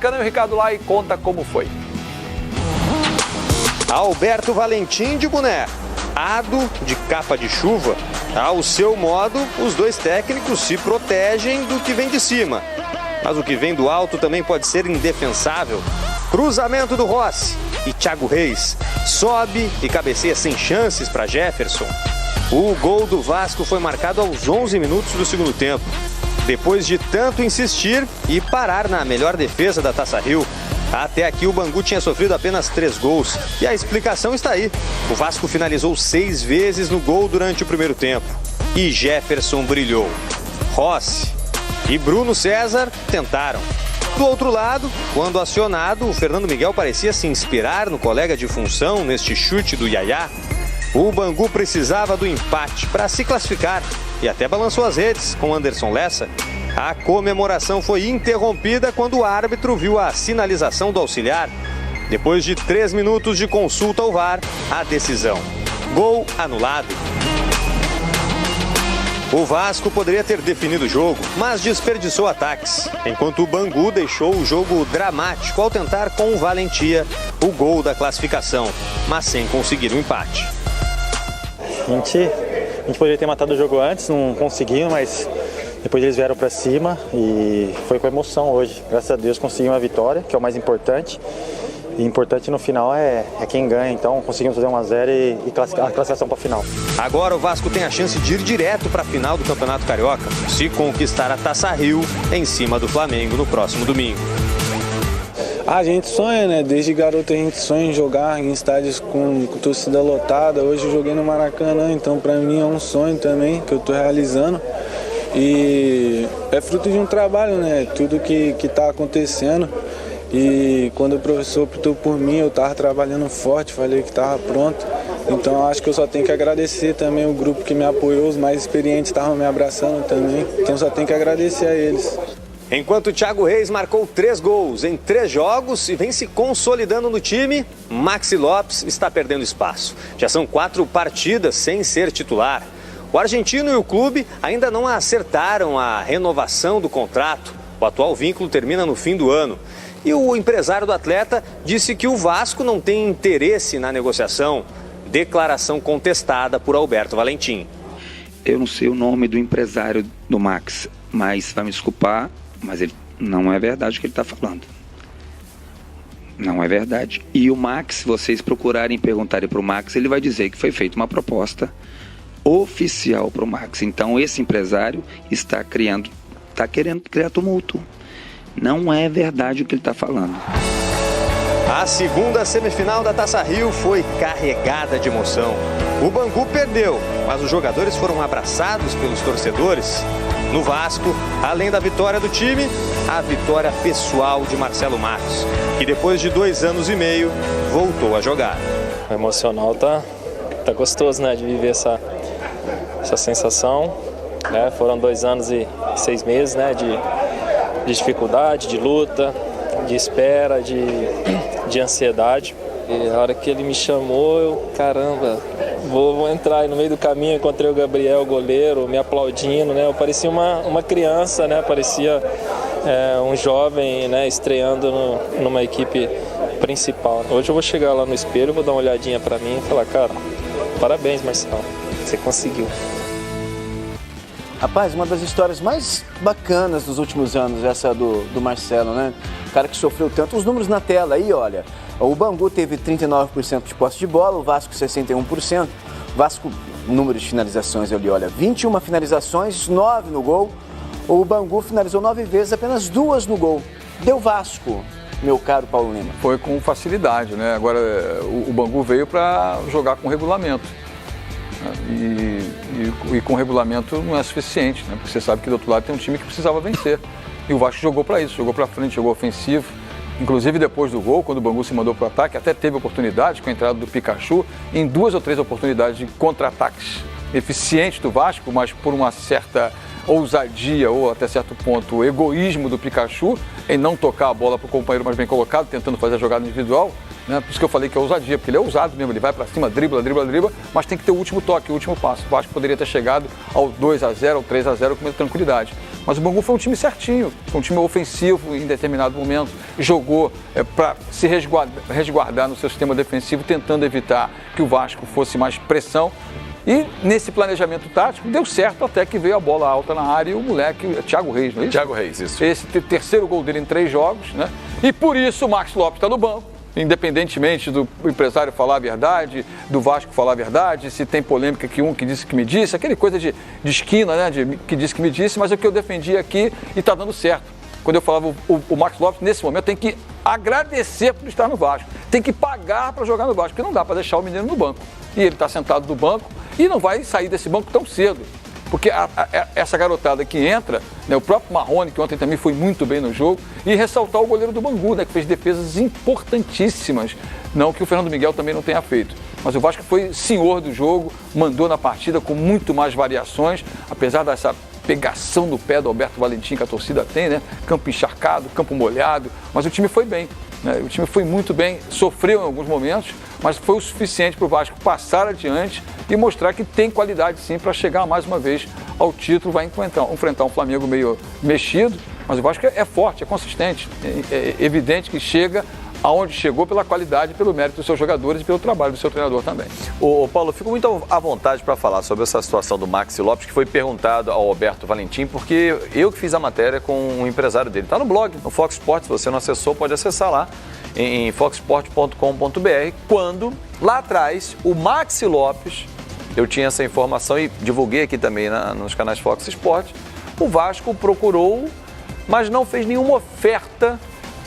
Maracanã, o Ricardo lá e conta como foi. Alberto Valentim de boné, Ado de capa de chuva. Ao seu modo, os dois técnicos se protegem do que vem de cima. Mas o que vem do alto também pode ser indefensável. Cruzamento do Rossi e Thiago Reis. Sobe e cabeceia sem chances para Jefferson. O gol do Vasco foi marcado aos 11 minutos do segundo tempo. Depois de tanto insistir e parar na melhor defesa da Taça Rio. Até aqui o Bangu tinha sofrido apenas 3 gols. E a explicação está aí. O Vasco finalizou 6 vezes no gol durante o primeiro tempo. E Jefferson brilhou. Rossi e Bruno César tentaram. Do outro lado, quando acionado, o Fernando Miguel parecia se inspirar no colega de função neste chute do Yaya. O Bangu precisava do empate para se classificar e até balançou as redes com Anderson Lessa. A comemoração foi interrompida quando o árbitro viu a sinalização do auxiliar. Depois de 3 minutos de consulta ao VAR, a decisão. Gol anulado. O Vasco poderia ter definido o jogo, mas desperdiçou ataques, enquanto o Bangu deixou o jogo dramático ao tentar com valentia o gol da classificação, mas sem conseguir o empate. A gente poderia ter matado o jogo antes, não conseguimos, mas depois eles vieram para cima e foi com emoção hoje. Graças a Deus conseguimos a vitória, que é o mais importante. E importante no final é quem ganha, então conseguimos fazer 1-0 e a classificação para a final. Agora o Vasco tem a chance de ir direto para a final do Campeonato Carioca, se conquistar a Taça Rio em cima do Flamengo no próximo domingo. A gente sonha, né? Desde garoto a gente sonha em jogar em estádios com torcida lotada. Hoje eu joguei no Maracanã, então para mim é um sonho também que eu estou realizando. E é fruto de um trabalho, né? Tudo que está acontecendo. E quando o professor optou por mim, eu estava trabalhando forte, falei que estava pronto. Então acho que eu só tenho que agradecer também o grupo que me apoiou, os mais experientes estavam me abraçando também. Então só tenho que agradecer a eles. Enquanto o Thiago Reis marcou 3 gols em 3 jogos e vem se consolidando no time, Maxi Lopes está perdendo espaço. Já são 4 partidas sem ser titular. O argentino e o clube ainda não acertaram a renovação do contrato. O atual vínculo termina no fim do ano. E o empresário do atleta disse que o Vasco não tem interesse na negociação. Declaração contestada por Alberto Valentim. Eu não sei o nome do empresário do Max, mas vai me desculpar, mas ele não é verdade o que ele está falando. Não é verdade. E o Max, se vocês procurarem e perguntarem para o Max, ele vai dizer que foi feita uma proposta oficial para o Max. Então esse empresário está querendo criar tumulto. Não é verdade o que ele está falando. A segunda semifinal da Taça Rio foi carregada de emoção. O Bangu perdeu, mas os jogadores foram abraçados pelos torcedores. No Vasco, além da vitória do time, a vitória pessoal de Marcelo Matos, que depois de 2 anos e meio, voltou a jogar. O emocional tá gostoso, né, de viver essa sensação. Né? Foram 2 anos e 6 meses, né, de dificuldade, de luta, de espera, de ansiedade. E a hora que ele me chamou, eu, caramba, vou entrar. aí no meio do caminho, encontrei o Gabriel, o goleiro, me aplaudindo, né? Eu parecia uma criança, né? Parecia um jovem, né? Estreando numa equipe principal. Hoje eu vou chegar lá no espelho, vou dar uma olhadinha pra mim e falar, cara, parabéns, Marcelo, você conseguiu. Rapaz, uma das histórias mais bacanas dos últimos anos, essa do Marcelo, né? O cara que sofreu tanto. Os números na tela aí, olha. O Bangu teve 39% de posse de bola, o Vasco 61%. O Vasco, número de finalizações ali, olha, 21 finalizações, 9 no gol. O Bangu finalizou 9 vezes, apenas 2 no gol. Deu Vasco, meu caro Paulo Lima. Foi com facilidade, né? Agora o Bangu veio para jogar com regulamento. E com regulamento não é suficiente, né? Porque você sabe que do outro lado tem um time que precisava vencer. E o Vasco jogou para isso, jogou para frente, jogou ofensivo. Inclusive depois do gol, quando o Bangu se mandou para o ataque, até teve oportunidade com a entrada do Pikachu, em 2 ou 3 oportunidades de contra-ataques eficientes do Vasco, mas por uma certa ousadia ou até certo ponto o egoísmo do Pikachu em não tocar a bola para o companheiro mais bem colocado, tentando fazer a jogada individual. Né? Por isso que eu falei que é ousadia, porque ele é ousado mesmo, ele vai para cima, dribla, mas tem que ter o último toque, o último passo. O Vasco poderia ter chegado ao 2-0, ao 3-0 com muita tranquilidade. Mas o Bangu foi um time certinho, foi um time ofensivo em determinado momento, jogou para se resguardar no seu sistema defensivo, tentando evitar que o Vasco fosse mais pressão. E nesse planejamento tático deu certo até que veio a bola alta na área e o moleque, Thiago Reis, não é isso? Thiago Reis, isso. Esse terceiro gol dele em 3 jogos, né? E por isso o Max Lopes está no banco. Independentemente do empresário falar a verdade, do Vasco falar a verdade, se tem polêmica que um que disse que me disse, aquele coisa de esquina, né, que disse que me disse, mas é o que eu defendi aqui e está dando certo. Quando eu falava o Max Lopes, nesse momento, tem que agradecer por estar no Vasco, tem que pagar para jogar no Vasco, porque não dá para deixar o menino no banco. E ele está sentado no banco e não vai sair desse banco tão cedo. Porque essa garotada que entra, né, o próprio Marrone, que ontem também foi muito bem no jogo, e ressaltar o goleiro do Bangu, né, que fez defesas importantíssimas. Não que o Fernando Miguel também não tenha feito. Mas o Vasco foi senhor do jogo, mandou na partida com muito mais variações, apesar dessa pegação no pé do Alberto Valentim que a torcida tem, né? Campo encharcado, campo molhado, mas o time foi bem. O time foi muito bem, sofreu em alguns momentos, mas foi o suficiente para o Vasco passar adiante e mostrar que tem qualidade sim para chegar mais uma vez ao título. Vai enfrentar um Flamengo meio mexido, mas o Vasco é forte, é consistente. É evidente que chega aonde chegou pela qualidade, pelo mérito dos seus jogadores e pelo trabalho do seu treinador também. Ô Paulo, fico muito à vontade para falar sobre essa situação do Maxi Lopes, que foi perguntado ao Alberto Valentim, porque eu que fiz a matéria com o empresário dele. Está no blog, no Fox Sports, se você não acessou, pode acessar lá, em foxsport.com.br, quando, lá atrás, o Maxi Lopes, eu tinha essa informação e divulguei aqui também nos canais Fox Sports, o Vasco procurou, mas não fez nenhuma oferta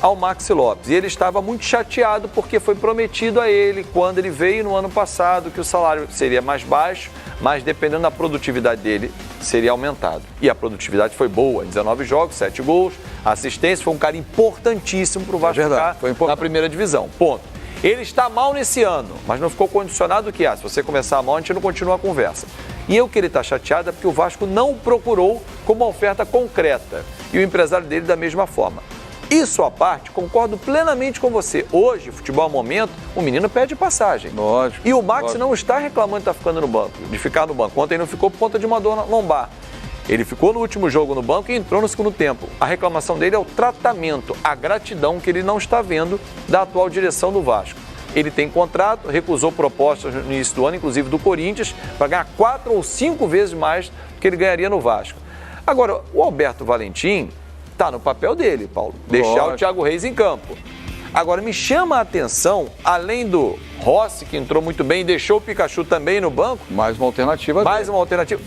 ao Maxi Lopes. E ele estava muito chateado porque foi prometido a ele, quando ele veio no ano passado, que o salário seria mais baixo, mas dependendo da produtividade dele, seria aumentado. E a produtividade foi boa, 19 jogos, 7 gols, a assistência, foi um cara importantíssimo para o Vasco ficar na primeira divisão. Ponto. Ele está mal nesse ano, mas não ficou condicionado que, se você começar mal, a gente não continua a conversa. E eu que ele está chateado é porque o Vasco não o procurou como uma oferta concreta. E o empresário dele da mesma forma. Isso à parte, concordo plenamente com você. Hoje, futebol ao momento, o menino pede passagem. Lógico. E o Max não está reclamando de ficar no banco. Ontem não ficou por conta de uma dor lombar. Ele ficou no último jogo no banco e entrou no segundo tempo. A reclamação dele é o tratamento, a gratidão que ele não está vendo da atual direção do Vasco. Ele tem contrato, recusou propostas no início do ano, inclusive do Corinthians, para ganhar 4 ou 5 vezes mais do que ele ganharia no Vasco. Agora, o Alberto Valentim está no papel dele, Paulo, deixar o Thiago Reis em campo. Agora, me chama a atenção, além do Rossi, que entrou muito bem e deixou o Pikachu também no banco. Mais uma alternativa.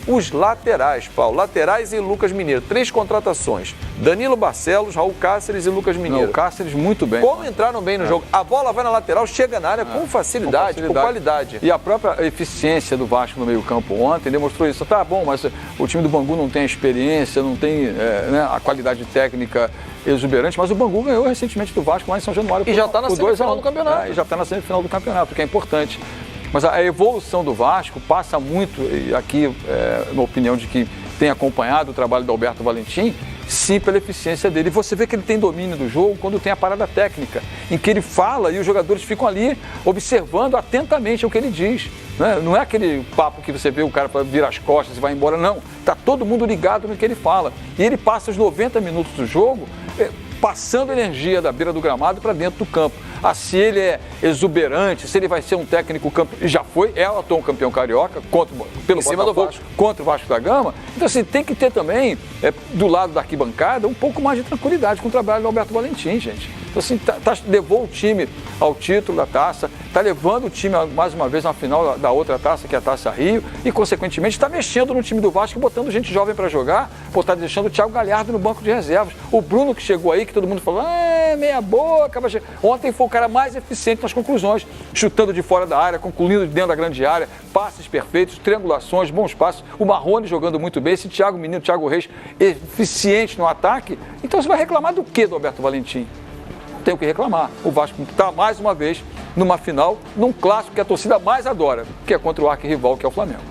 Os laterais, Paulo. Laterais e Lucas Mineiro. 3 contratações. Danilo Barcelos, Raul Cáceres e Lucas Mineiro. Não, o Cáceres muito bem. Como entraram bem no jogo. A bola vai na lateral, chega na área com facilidade, com qualidade. E a própria eficiência do Vasco no meio-campo ontem demonstrou isso. Tá bom, mas o time do Bangu não tem a experiência, não tem a qualidade técnica exuberante, mas o Bangu ganhou recentemente do Vasco lá em São Januário. E já está na semifinal do campeonato. Já está na semifinal do campeonato, que é importante. Mas a evolução do Vasco passa muito, e aqui, na opinião de que tem acompanhado o trabalho do Alberto Valentim, sim, pela eficiência dele. E você vê que ele tem domínio do jogo quando tem a parada técnica, em que ele fala e os jogadores ficam ali observando atentamente o que ele diz. Não é aquele papo que você vê o cara vira as costas e vai embora, não. Está todo mundo ligado no que ele fala. E ele passa os 90 minutos do jogo passando energia da beira do gramado para dentro do campo. Se ele é exuberante, se ele vai ser um técnico campeão, já foi, é o atual campeão carioca, pelo Botafogo, contra o Vasco da Gama. Então, assim, tem que ter também, do lado da arquibancada, um pouco mais de tranquilidade com o trabalho do Alberto Valentim, gente. Então, assim, levou o time ao título da taça, está levando o time, mais uma vez, na final da outra taça, que é a Taça Rio, e, consequentemente, está mexendo no time do Vasco, botando gente jovem para jogar, está deixando o Thiago Galhardo no banco de reservas. O Bruno, que chegou aí, que todo mundo falou, meia boca. Ontem foi o cara mais eficiente nas conclusões, chutando de fora da área, concluindo de dentro da grande área, passes perfeitos, triangulações, bons passes, o Marrone jogando muito bem, esse Thiago Reis eficiente no ataque. Então você vai reclamar do que do Alberto Valentim? Não tem o que reclamar. O Vasco está mais uma vez numa final, num clássico que a torcida mais adora, que é contra o arquirrival, que é o Flamengo.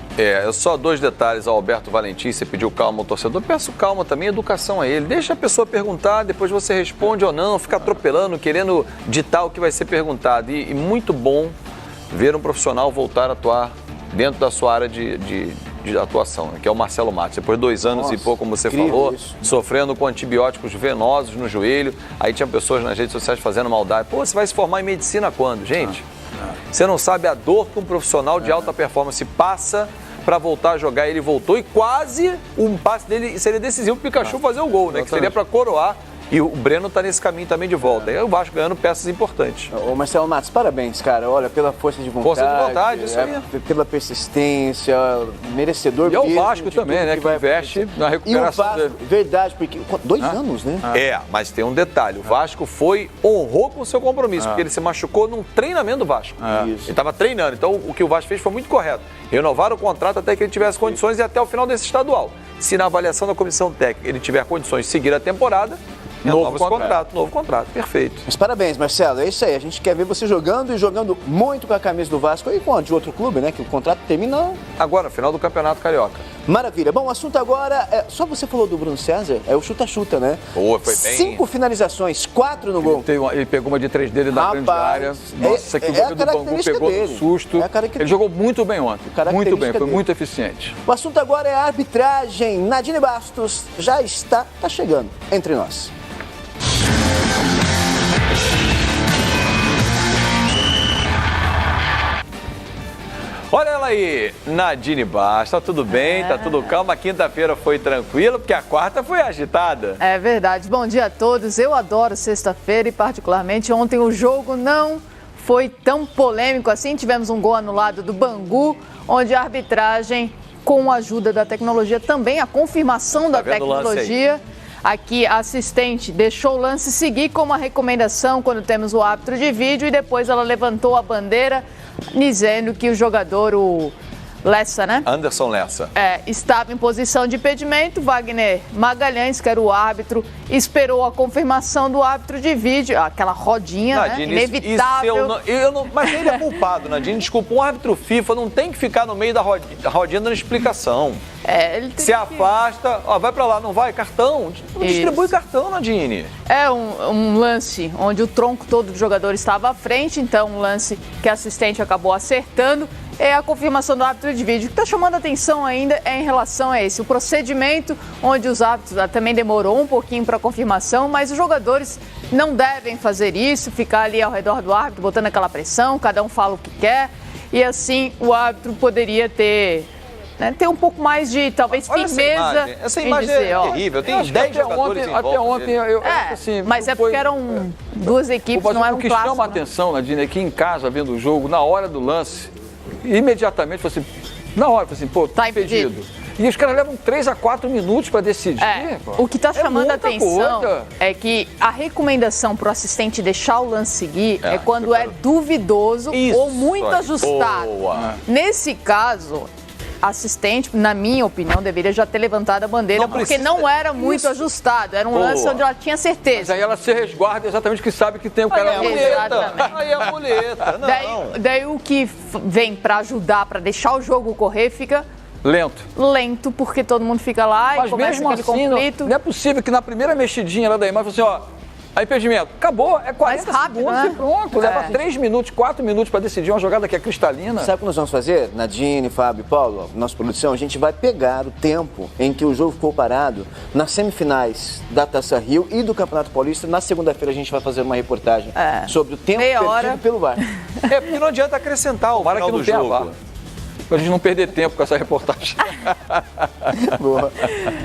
Só 2 detalhes ao Alberto Valentim, você pediu calma ao torcedor, peço calma também, educação a ele, deixa a pessoa perguntar, depois você responde ou não, fica atropelando, querendo ditar o que vai ser perguntado. E muito bom ver um profissional voltar a atuar dentro da sua área de de atuação, né, que é o Marcelo Matos. Depois de 2 anos e pouco, como você falou, sofrendo com antibióticos venosos no joelho. Aí tinha pessoas nas redes sociais fazendo maldade. Pô, você vai se formar em medicina quando? Gente, você não sabe a dor que um profissional de alta performance passa para voltar a jogar. Ele voltou e quase um passe dele seria decisivo para o Pikachu fazer o gol, né? Que seria para coroar. E o Breno está nesse caminho também de volta. E o Vasco ganhando peças importantes. Ô Marcelo Matos, parabéns, cara. Olha, pela força de vontade. Força de vontade, isso aí. Pela persistência, merecedor. E é o Vasco também, né? Que investe na recuperação e o Vasco, dele. Verdade, porque 2 anos, né? Mas tem um detalhe. O Vasco honrou com o seu compromisso, porque ele se machucou num treinamento do Vasco. Ele estava treinando. Então, o que o Vasco fez foi muito correto. Renovaram o contrato até que ele tivesse condições e até o final desse estadual. Se na avaliação da comissão técnica ele tiver condições de seguir a temporada, novo contrato, perfeito. Mas parabéns, Marcelo, é isso aí. A gente quer ver você jogando e jogando muito com a camisa do Vasco e com a de outro clube, né? Que o contrato termina agora, final do Campeonato Carioca. Maravilha. Bom, o assunto agora só você falou do Bruno César, é o chuta-chuta, né? Foi bem. 5 finalizações, 4 no gol. Ele pegou uma de 3 dele da grande área. Nossa, que o goleiro do Bangu pegou no susto. Ele jogou muito bem ontem. Muito bem, foi muito eficiente. O assunto agora é a arbitragem. Nadine Bastos já está chegando entre nós. Olha ela aí, Nadine Bastos, tá tudo bem, tá tudo calmo. A quinta-feira foi tranquila, porque a quarta foi agitada. É verdade. Bom dia a todos. Eu adoro sexta-feira e particularmente ontem o jogo não foi tão polêmico assim. Tivemos um gol anulado do Bangu, onde a arbitragem, com a ajuda da tecnologia, também a confirmação da tecnologia. Aqui a assistente deixou o lance seguir como uma recomendação quando temos o árbitro de vídeo e depois ela levantou a bandeira dizendo que o jogador, o Lessa, né? Anderson Lessa. Estava em posição de impedimento. Wagner Magalhães, que era o árbitro, esperou a confirmação do árbitro de vídeo, aquela rodinha, Nadine, né? Inevitável. Mas ele é culpado, Nadine. Desculpa, um árbitro FIFA não tem que ficar no meio da rodinha dando explicação. Ele se afasta, vai pra lá, não vai, cartão. Distribui cartão, Nadine. É um lance onde o tronco todo do jogador estava à frente, então um lance que a assistente acabou acertando. É a confirmação do árbitro de vídeo. O que está chamando a atenção ainda é em relação a esse. O procedimento, onde os árbitros também demorou um pouquinho para a confirmação, mas os jogadores não devem fazer isso, ficar ali ao redor do árbitro, botando aquela pressão, cada um fala o que quer. E assim o árbitro poderia ter um pouco mais de, talvez, firmeza. Essa imagem é terrível. Tem 10 jogadores até ontem, assim, mas é porque eram duas equipes, não era um clássico. O que chama a atenção, Nadine, é que em casa, vendo o jogo, na hora do lance, imediatamente, tá impedido. E os caras levam 3 a 4 minutos para decidir. O que está chamando a atenção é que a recomendação para o assistente deixar o lance seguir é quando é duvidoso ou muito ajustado. Nesse caso, assistente, na minha opinião, deveria já ter levantado a bandeira, porque não era muito ajustado. Era um lance onde ela tinha certeza. Mas aí ela se resguarda exatamente que sabe que tem o cara. Aí é a muleta. Daí o que vem para ajudar, para deixar o jogo correr, fica lento, porque todo mundo fica lá e começa aquele conflito. Não é possível que na primeira mexidinha lá da imagem, assim, impedimento. Acabou, é 40 rápido, segundos e pronto. Leva 3 minutos, 4 minutos para decidir uma jogada que é cristalina. Sabe o que nós vamos fazer? Nadine, Fábio, Paulo, nossa produção, a gente vai pegar o tempo em que o jogo ficou parado nas semifinais da Taça Rio e do Campeonato Paulista. Na segunda-feira a gente vai fazer uma reportagem sobre o tempo perdido pelo VAR. Porque não adianta acrescentar o final do jogo. Pra gente não perder tempo com essa reportagem. Boa.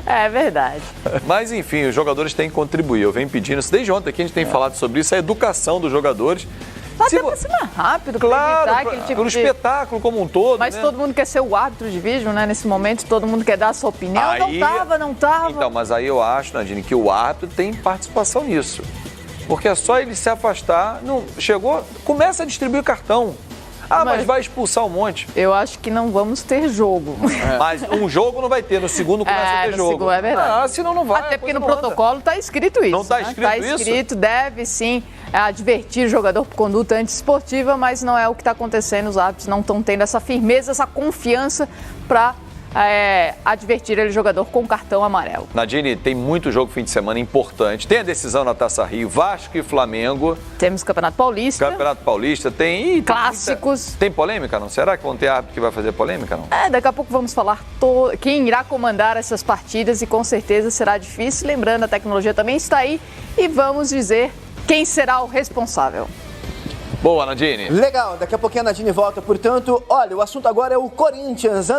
É verdade. Mas, enfim, os jogadores têm que contribuir. Eu venho pedindo isso desde ontem, aqui a gente tem falado sobre isso, a educação dos jogadores. Até para ser mais rápido, claro, evitar aquele tipo pelo espetáculo como um todo. Mas todo mundo quer ser o árbitro de vídeo, né? Nesse momento, todo mundo quer dar a sua opinião. Aí, não tava. Então, mas aí eu acho, Nadine, que o árbitro tem participação nisso. Porque é só ele se afastar, começa a distribuir cartão. Mas vai expulsar um monte. Eu acho que não vamos ter jogo. Mas um jogo não vai ter, no segundo começa a ter jogo. Segundo, é verdade. Senão não vai. Até porque no protocolo está escrito isso. Não está escrito isso? Está escrito, deve sim advertir o jogador por conduta antiesportiva, mas não é o que está acontecendo. Os árbitros não estão tendo essa firmeza, essa confiança para advertir ele, jogador com cartão amarelo. Nadine, tem muito jogo fim de semana importante. Tem a decisão na Taça Rio, Vasco e Flamengo. Temos Campeonato Paulista. Campeonato Paulista, tem clássicos. Tem polêmica, não? Será que vão ter árbitro que vai fazer polêmica, não? Daqui a pouco vamos falar quem irá comandar essas partidas e com certeza será difícil. Lembrando, a tecnologia também está aí e vamos dizer quem será o responsável. Boa, Nadine. Legal, daqui a pouquinho a Nadine volta. Portanto, olha, o assunto agora é o Corinthians.